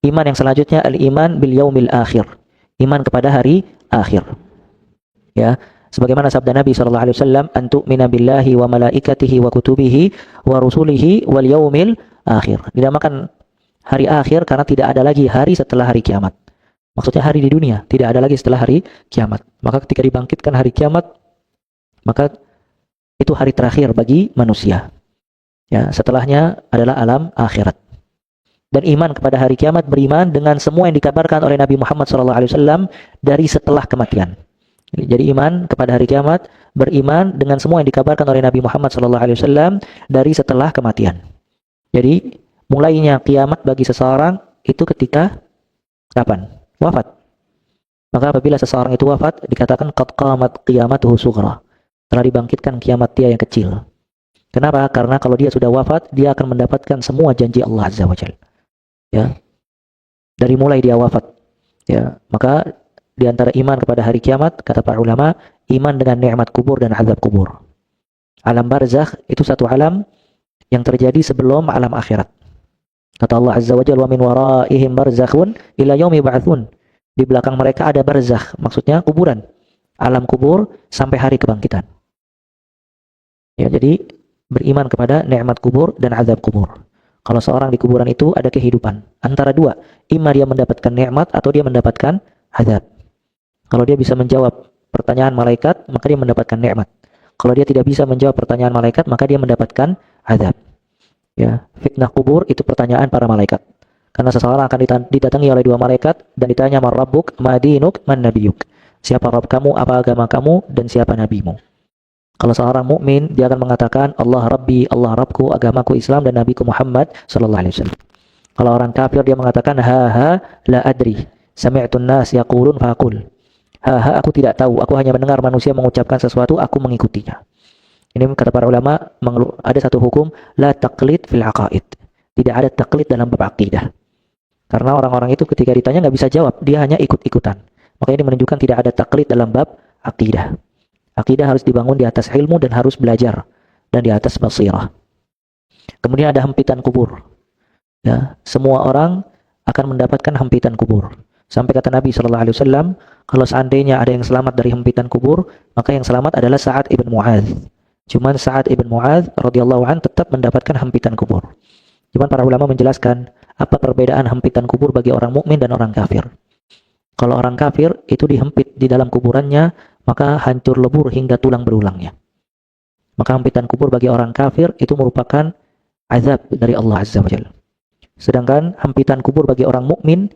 Iman yang selanjutnya al-iman bil yaumil akhir. Iman kepada hari akhir. Ya, sebagaimana sabda Nabi sallallahu alaihi wasallam, "An tu'mina billahi wa malaikatihi wa kutubihi wa rusulihi wal yaumil akhir." Dinamakan hari akhir karena tidak ada lagi hari setelah hari kiamat. Maksudnya hari di dunia, tidak ada lagi setelah hari kiamat. Maka ketika dibangkitkan hari kiamat, maka itu hari terakhir bagi manusia. Ya, setelahnya adalah alam akhirat. Dan iman kepada hari kiamat beriman dengan semua yang dikabarkan oleh Nabi Muhammad SAW dari setelah kematian. Jadi iman kepada hari kiamat beriman dengan semua yang dikabarkan oleh Nabi Muhammad SAW dari setelah kematian. Jadi mulainya kiamat bagi seseorang itu ketika kapan? Wafat. Maka apabila seseorang itu wafat dikatakan qad qamat qiyamatuhu sughra. Telah dibangkitkan kiamat dia yang kecil. Kenapa? Karena kalau dia sudah wafat dia akan mendapatkan semua janji Allah Azza wa Jalla. Ya, dari mulai dia wafat, ya, maka di antara iman kepada hari kiamat, kata para ulama, iman dengan nikmat kubur dan azab kubur. Alam barzakh itu satu alam yang terjadi sebelum alam akhirat. Kata Allah Azza wa Jalla, "Wa min waraihim barzakhun ila yaumi yub'atsun." Di belakang mereka ada barzakh, maksudnya kuburan, alam kubur sampai hari kebangkitan. Ya, jadi beriman kepada nikmat kubur dan azab kubur. Kalau seorang di kuburan itu ada kehidupan antara dua, imma dia mendapatkan nikmat atau dia mendapatkan azab. Kalau dia bisa menjawab pertanyaan malaikat, maka dia mendapatkan nikmat. Kalau dia tidak bisa menjawab pertanyaan malaikat, maka dia mendapatkan azab. Ya, fitnah kubur itu pertanyaan para malaikat. Karena seseorang akan didatangi oleh dua malaikat dan ditanya, "Man rabbuk, ma dinuk, man nabiyuk?" Siapa Rabb kamu, apa agama kamu, dan siapa nabimu? Kalau seorang mukmin dia akan mengatakan Allah Rabbi, Allah Rabbku, agamaku Islam dan nabiku Muhammad sallallahu alaihi wasallam. Kalau orang kafir dia mengatakan ha la adri, sami'tun nas yaqulun faqul. Ha aku tidak tahu, aku hanya mendengar manusia mengucapkan sesuatu, aku mengikutinya. Ini kata para ulama ada satu hukum la taqlid fil aqaid. Tidak ada taklid dalam bab akidah. Karena orang-orang itu ketika ditanya nggak bisa jawab, dia hanya ikut-ikutan. Maka ini menunjukkan tidak ada taklid dalam bab akidah. Akidah harus dibangun di atas ilmu dan harus belajar dan di atas basirah. Kemudian ada hempitan kubur. Ya, semua orang akan mendapatkan hempitan kubur. Sampai kata Nabi sallallahu alaihi wasallam, kalau seandainya ada yang selamat dari hempitan kubur, maka yang selamat adalah Sa'ad ibn Mu'adz. Cuman Sa'ad ibn Mu'adz radhiyallahu an tetap mendapatkan hempitan kubur. Cuman para ulama menjelaskan apa perbedaan hempitan kubur bagi orang mukmin dan orang kafir. Kalau orang kafir itu dihempit di dalam kuburannya, maka hancur lebur hingga tulang berulangnya. Maka hempitan kubur bagi orang kafir itu merupakan azab dari Allah Azza wa Jalla. Sedangkan hempitan kubur bagi orang mukmin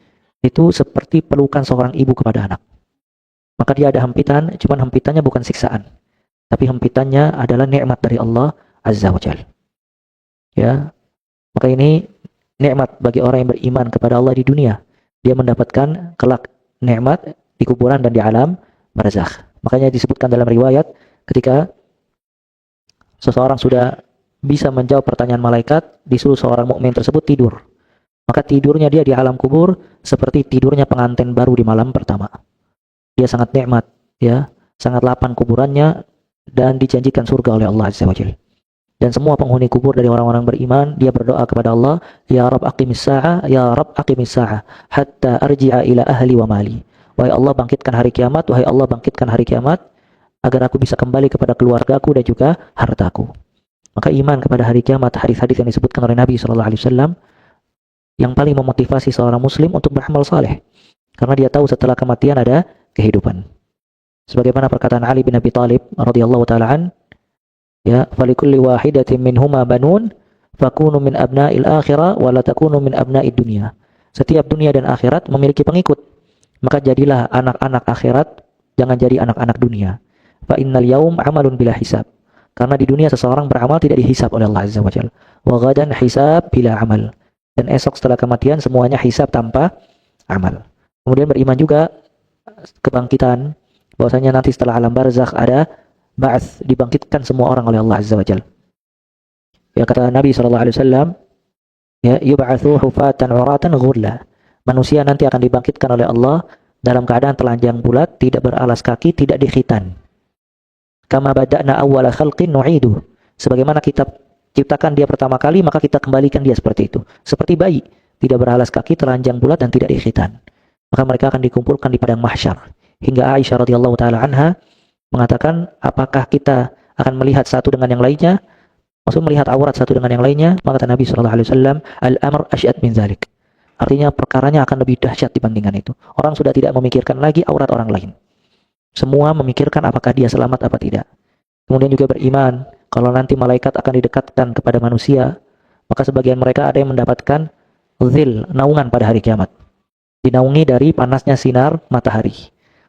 itu seperti pelukan seorang ibu kepada anak. Maka dia ada hempitan, cuman hempitannya bukan siksaan, tapi hempitannya adalah nikmat dari Allah Azza wa Jalla. Ya, maka ini nikmat bagi orang yang beriman kepada Allah di dunia. Dia mendapatkan kelak nikmat di kuburan dan di alam barzakh. Makanya disebutkan dalam riwayat ketika seseorang sudah bisa menjawab pertanyaan malaikat, disuruh seorang mukmin tersebut tidur. Maka tidurnya dia di alam kubur seperti tidurnya pengantin baru di malam pertama. Dia sangat nikmat, ya, sangat lapang kuburannya dan dijanjikan surga oleh Allah Azza wa Jalla. Dan semua penghuni kubur dari orang-orang beriman, dia berdoa kepada Allah, "Ya Rabb aqimis sa'a, ya Rabb aqimis sa'a, hatta arji'a ila ahli wa mali." Wahai Allah, bangkitkan hari kiamat, wahai Allah, bangkitkan hari kiamat, agar aku bisa kembali kepada keluargaku dan juga hartaku. Maka iman kepada hari kiamat, hadis-hadis yang disebutkan oleh Nabi SAW, yang paling memotivasi seorang muslim untuk beramal saleh. Karena dia tahu setelah kematian ada kehidupan. Sebagaimana perkataan Ali bin Abi Thalib radhiyallahu ta'ala an, ya, falikulli wahidatin minhuma banun fakunu min abna'il akhirah wa la takunu min abna'id dunya. Setiap dunia dan akhirat memiliki pengikut, maka jadilah anak-anak akhirat, jangan jadi anak-anak dunia. Fa innal yaum amalun bila hisab. Karena di dunia seseorang beramal tidak dihisab oleh Allah Azza wa Jalla. Wa ghadan hisab bila amal. Dan esok setelah kematian semuanya hisab tanpa amal. Kemudian beriman juga kebangkitan, bahwasanya nanti setelah alam barzakh ada ba'ats, dibangkitkan semua orang oleh Allah Azza wa Jalla. Ya, kata Nabi sallallahu alaihi wasallam, ya, yub'atsu hufatan 'uratan ghurla. Manusia nanti akan dibangkitkan oleh Allah dalam keadaan telanjang bulat, tidak beralas kaki, tidak dikhitan. Kama bada'na awwala khalqin nu'idu. Sebagaimana kita ciptakan dia pertama kali, maka kita kembalikan dia seperti itu. Seperti bayi. tidak beralas kaki, telanjang bulat dan tidak dikhitan. Maka mereka akan dikumpulkan di padang mahsyar. Hingga Aisyah radhiyallahu taala anha mengatakan, apakah kita akan melihat satu dengan yang lainnya? Maksud melihat aurat satu dengan yang lainnya? Maka kata Nabi sallallahu alaihi wasallam, al-amr asyad min dzalik. Artinya perkaranya akan lebih dahsyat dibandingkan itu. Orang sudah tidak memikirkan lagi aurat orang lain. Semua memikirkan apakah dia selamat apa tidak. Kemudian juga beriman, kalau nanti malaikat akan didekatkan kepada manusia, maka sebagian mereka ada yang mendapatkan zil, naungan pada hari kiamat. Dinaungi dari panasnya sinar matahari.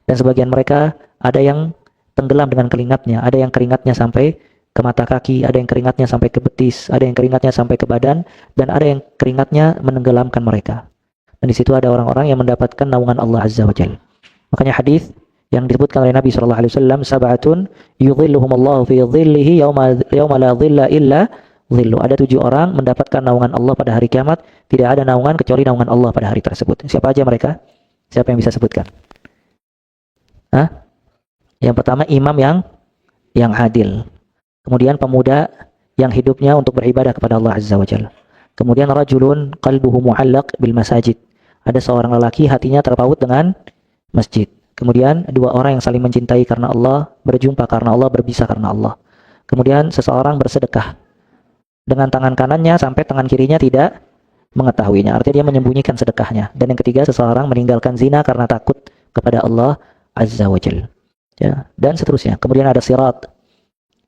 Dan sebagian mereka ada yang tenggelam dengan keringatnya, ada yang keringatnya sampai ke mata kaki, ada yang keringatnya sampai ke betis, ada yang keringatnya sampai ke badan, dan ada yang keringatnya menenggelamkan mereka. Dan di situ ada orang-orang yang mendapatkan naungan Allah Azza wa Jalla. Makanya hadis yang disebutkan oleh Nabi sallallahu alaihi wasallam, sab'atun yudhilluhumullahu fi dhillihi yauma la dhilla illa dhillu. Ada 7 orang mendapatkan naungan Allah pada hari kiamat, tidak ada naungan kecuali naungan Allah pada hari tersebut. Siapa aja mereka? Siapa yang bisa sebutkan? Hah? Yang pertama imam yang adil. Kemudian pemuda yang hidupnya untuk beribadah kepada Allah Azza wa Jalla. Kemudian rajulun qalbuhu mu'allaq bil masajid. Ada seorang lelaki hatinya terpaut dengan masjid. Kemudian 2 orang yang saling mencintai karena Allah, berjumpa karena Allah, berpisah karena Allah. Kemudian seseorang bersedekah dengan tangan kanannya sampai tangan kirinya tidak mengetahuinya. Artinya dia menyembunyikan sedekahnya. Dan yang ketiga, seseorang meninggalkan zina karena takut kepada Allah Azza wa Jalla. Ya, dan seterusnya. Kemudian ada sirat.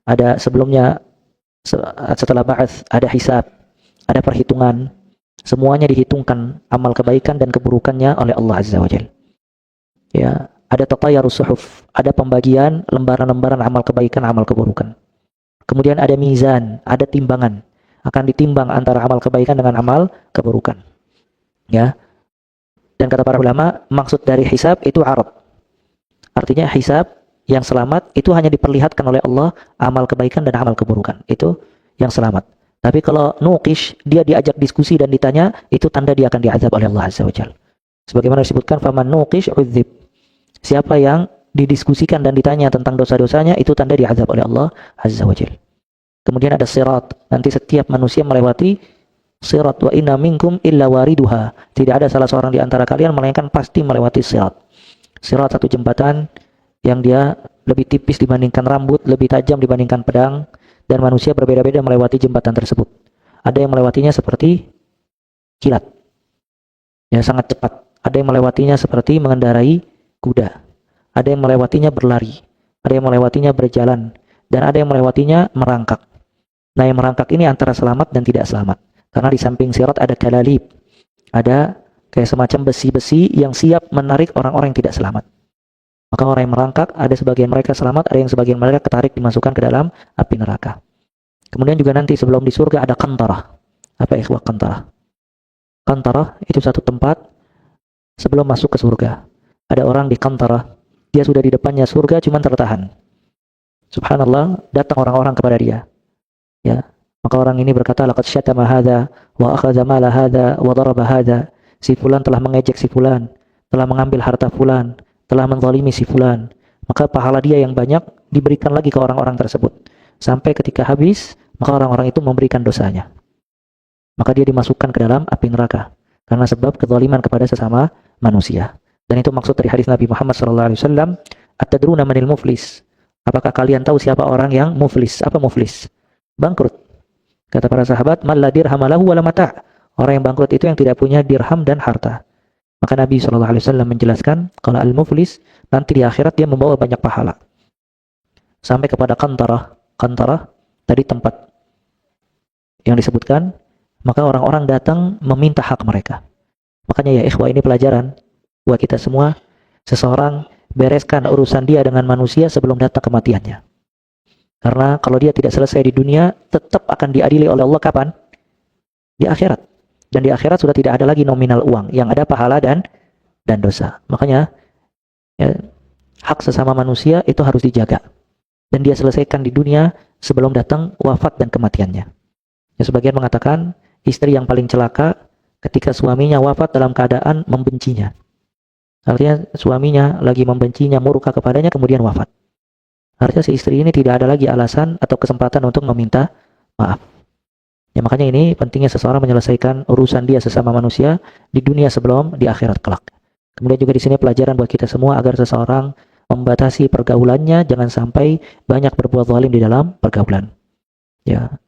Ada sebelumnya, setelah ba'ats, ada hisab, ada perhitungan. Semuanya dihitungkan amal kebaikan dan keburukannya oleh Allah Azza wa Jalla. Ya, ada tatayarus suhuf, ada pembagian lembaran-lembaran amal kebaikan, amal keburukan. Kemudian ada mizan, ada timbangan. Akan ditimbang antara amal kebaikan dengan amal keburukan. Ya. Dan kata para ulama, maksud dari hisab itu arad. Artinya hisab yang selamat itu hanya diperlihatkan oleh Allah amal kebaikan dan amal keburukan. Itu yang selamat. Tapi kalau nuqish, dia diajak diskusi dan ditanya, itu tanda dia akan diazab oleh Allah Azza wa Jalla. Sebagaimana disebutkan, faman nuqish udzib. Siapa yang didiskusikan dan ditanya tentang dosa-dosanya, itu tanda diazab oleh Allah Azza wa Jalla. Kemudian ada sirat. Nanti setiap manusia melewati sirat. Wa inna minkum illa wariduha. Tidak ada salah seorang di antara kalian melainkan pasti melewati sirat. Sirat satu jembatan yang dia lebih tipis dibandingkan rambut, lebih tajam dibandingkan pedang, dan manusia berbeda-beda melewati jembatan tersebut. Ada yang melewatinya seperti kilat, ya sangat cepat. Ada yang melewatinya seperti mengendarai kuda. Ada yang melewatinya berlari. Ada yang melewatinya berjalan. Dan ada yang melewatinya merangkak. Nah, yang merangkak ini antara selamat dan tidak selamat. Karena di samping sirat ada kalalib. Ada kayak semacam besi-besi yang siap menarik orang-orang yang tidak selamat. Maka orang yang merangkak, ada sebagian mereka selamat, ada yang sebagian mereka ketarik dimasukkan ke dalam api neraka. Kemudian juga nanti sebelum di surga ada kantarah. Apa ikhwah kantarah? Kantarah itu satu tempat sebelum masuk ke surga. Ada orang di kantarah, dia sudah di depannya surga cuman tertahan. Subhanallah, datang orang-orang kepada dia. Ya, maka orang ini berkata, laqad syatama hadza wa akhadha mala hadza wa daraba hadza. Si fulan telah mengejek si fulan, telah mengambil harta fulan, telah menzalimi si fulan. Maka pahala dia yang banyak diberikan lagi ke orang-orang tersebut. Sampai ketika habis, maka orang-orang itu memberikan dosanya. Maka dia dimasukkan ke dalam api neraka karena sebab kezaliman kepada sesama manusia. Dan itu maksud dari hadis Nabi Muhammad SAW. At-tadruna manil muflis? Apakah kalian tahu siapa orang yang muflis? Apa muflis? Bangkrut. Kata para sahabat, man la dirham lahu wala mata'. Orang yang bangkrut itu yang tidak punya dirham dan harta. Maka Nabi SAW menjelaskan, kalau al-muflis, nanti di akhirat dia membawa banyak pahala. Sampai kepada kantarah. Kantarah, tadi tempat yang disebutkan, maka orang-orang datang meminta hak mereka. Makanya ya ikhwah, ini pelajaran buat kita semua. Seseorang bereskan urusan dia dengan manusia sebelum datang kematiannya. Karena kalau dia tidak selesai di dunia, tetap akan diadili oleh Allah kapan? Di akhirat. Dan di akhirat sudah tidak ada lagi nominal uang, yang ada pahala dan dosa. Makanya ya, hak sesama manusia itu harus dijaga. Dan dia selesaikan di dunia sebelum datang wafat dan kematiannya. Ya, sebagian mengatakan istri yang paling celaka ketika suaminya wafat dalam keadaan membencinya. Artinya suaminya lagi membencinya, murka kepadanya, kemudian wafat. Artinya si istri ini tidak ada lagi alasan atau kesempatan untuk meminta maaf. Ya, makanya ini pentingnya seseorang menyelesaikan urusan dia sesama manusia di dunia sebelum di akhirat kelak. Kemudian juga di sini pelajaran buat kita semua agar seseorang membatasi pergaulannya, jangan sampai banyak berbuat zalim di dalam pergaulan. Ya,